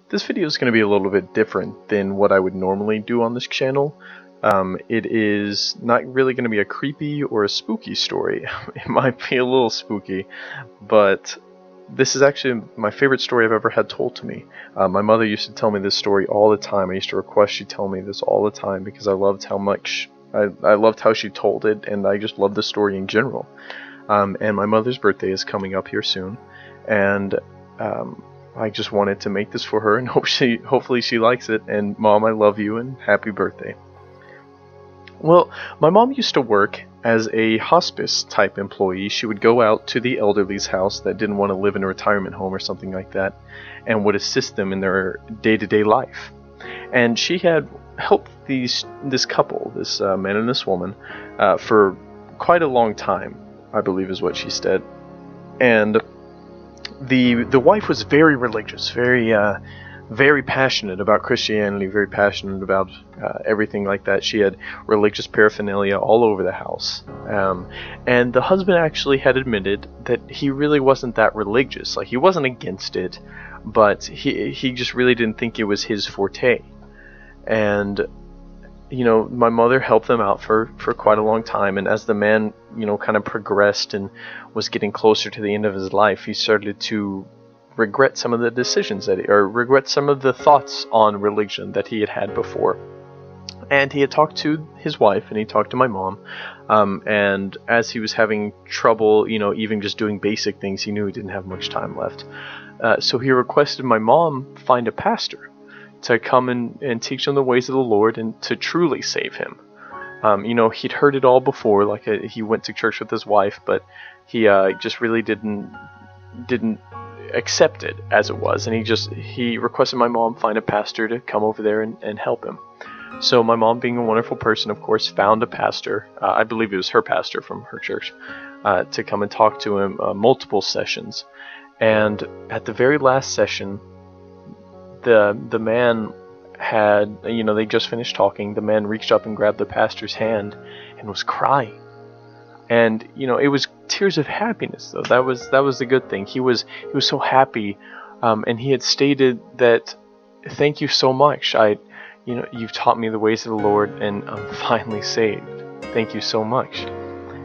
This video is going to be a little bit different than what I would normally do on this channel. It is not really going to be a creepy or a spooky story. It might be a little spooky, but this is actually my favorite story I've ever had told to me. My mother used to tell me this story all the time. I used to request she tell me this all the time because I loved how much I loved how she told it, and I just loved the story in general. And my mother's birthday is coming up here soon, and I just wanted to make this for her, and hopefully she likes it. And Mom, I love you and happy birthday. Well, my mom used to work as a hospice type employee. She would go out to the elderly's house that didn't want to live in a retirement home or something like that, and would assist them in their day-to-day life. And she had helped this couple, this man and this woman, for quite a long time, I believe is what she said. And the wife was very religious, very passionate about Christianity, very passionate about everything like that. She had religious paraphernalia all over the house. And the husband actually had admitted that he really wasn't that religious. Like, he wasn't against it, but he just really didn't think it was his forte. And my mother helped them out for quite a long time, and as the man, kind of progressed and was getting closer to the end of his life, he started to regret some of the decisions or regret some of the thoughts on religion that he had had before. And he had talked to his wife, and he talked to my mom, and as he was having trouble, even just doing basic things, he knew he didn't have much time left. So he requested my mom find a pastor to come and teach him the ways of the Lord and to truly save him. He'd heard it all before, like he went to church with his wife, but he just really didn't accept it as it was, and he requested my mom find a pastor to come over there and help him. So my mom, being a wonderful person, of course, found a pastor, I believe it was her pastor from her church, to come and talk to him multiple sessions. And at the very last session, the man had, they just finished talking. The man reached up and grabbed the pastor's hand and was crying. And it was tears of happiness, though. That was the good thing. He was so happy, and he had stated that, "Thank you so much. You've taught me the ways of the Lord, and I'm finally saved. Thank you so much."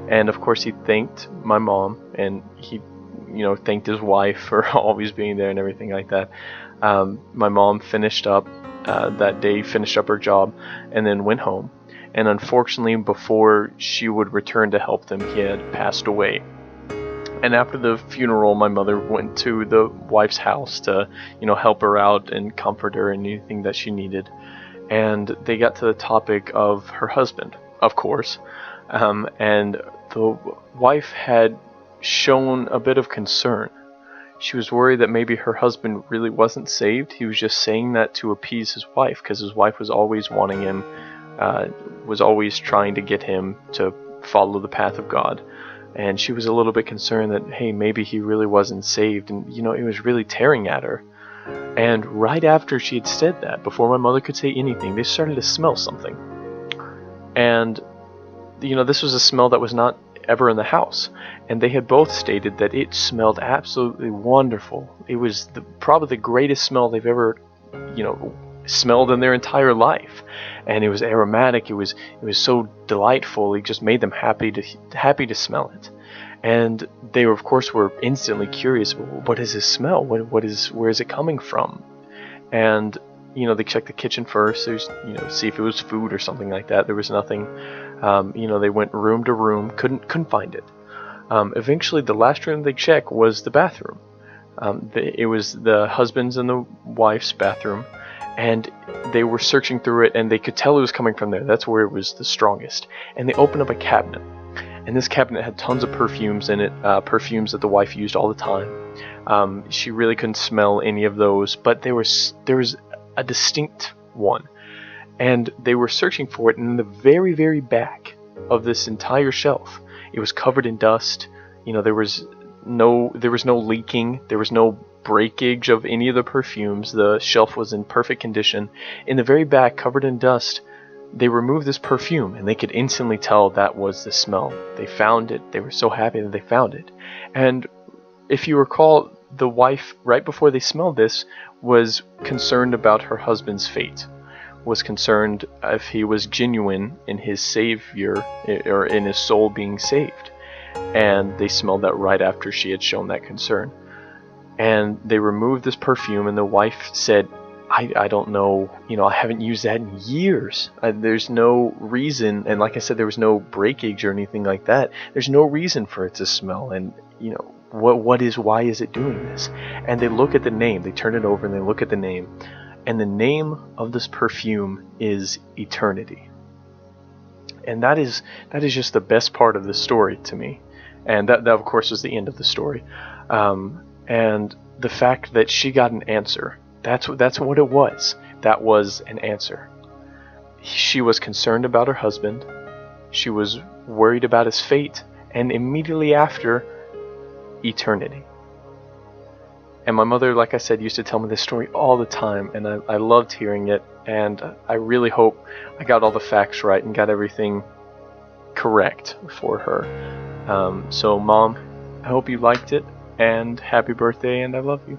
And of course, he thanked my mom, and he, thanked his wife for always being there and everything like that. My mom finished up that day, finished up her job, and then went home. And unfortunately, before she would return to help them, he had passed away. And after the funeral, my mother went to the wife's house to, help her out and comfort her and anything that she needed. And they got to the topic of her husband, of course. And the wife had shown a bit of concern. She was worried that maybe her husband really wasn't saved. He was just saying that to appease his wife, because his wife was always wanting him, was always trying to get him to follow the path of God. And she was a little bit concerned that, hey, maybe he really wasn't saved, and it was really tearing at her. And right after she had said that, before my mother could say anything, they started to smell something. And this was a smell that was not ever in the house, and they had both stated that it smelled absolutely wonderful. It was probably the greatest smell they've ever smelled in their entire life, and it was aromatic. It was so delightful. It just made them happy to smell it. And they of course were instantly curious. What is this smell? Where is it coming from? And they checked the kitchen first. There's see if it was food or something like that. There was nothing. They went room to room, couldn't find it. Eventually, the last room they checked was the bathroom. It was the husband's and the wife's bathroom, and they were searching through it, and they could tell it was coming from there. That's where it was the strongest. And they opened up a cabinet, and this cabinet had tons of perfumes in it, perfumes that the wife used all the time. She really couldn't smell any of those, but there was a distinct one. And they were searching for it, and in the very, very back of this entire shelf, it was covered in dust. There was no leaking. There was no breakage of any of the perfumes. The shelf was in perfect condition. In the very back, covered in dust, they removed this perfume, and they could instantly tell that was the smell. They found it. They were so happy that they found it. And if you recall, the wife, right before they smelled this, was concerned about her husband's fate, was concerned if he was genuine in his savior or in his soul being saved. And they smelled that right after she had shown that concern. And they removed this perfume, and the wife said, I don't know, I haven't used that in years. There's no reason, and like I said, there was no breakage or anything like that. There's no reason for it to smell, and why is it doing this? And they look at the name, they turn it over and they look at the name, and the name of this perfume is Eternity. And that is just the best part of the story to me. And that of course was the end of the story. And the fact that she got an answer, that's what it was. That was an answer. She was concerned about her husband. She was worried about his fate. And immediately after, eternity. And my mother, like I said, used to tell me this story all the time, and I loved hearing it, and I really hope I got all the facts right and got everything correct for her. So Mom, I hope you liked it, and happy birthday, and I love you.